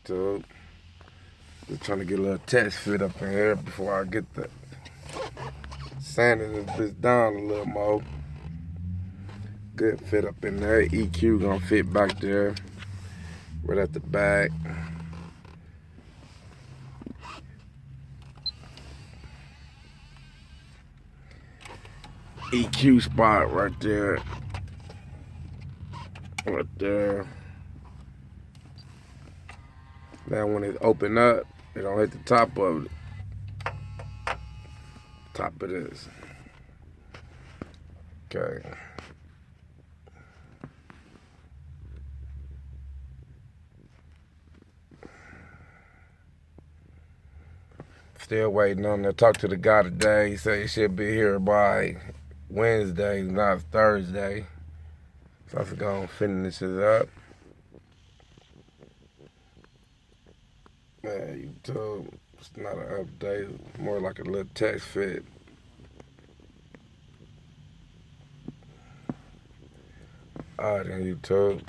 YouTube. Just trying to get a little test fit up in here before I get the sanding this bitch down a little more. Good fit up in there. EQ gonna fit back there. Right at the back. EQ spot right there. Right there. Now when it open up, it don't hit the top of it. Top of this. Okay. Still waiting on to talk to the guy today. He said he should be here by Wednesday, not Thursday. So I'm gonna finish it up. Man, YouTube, it's not an update, it's more like a little text fit. Alright then, YouTube.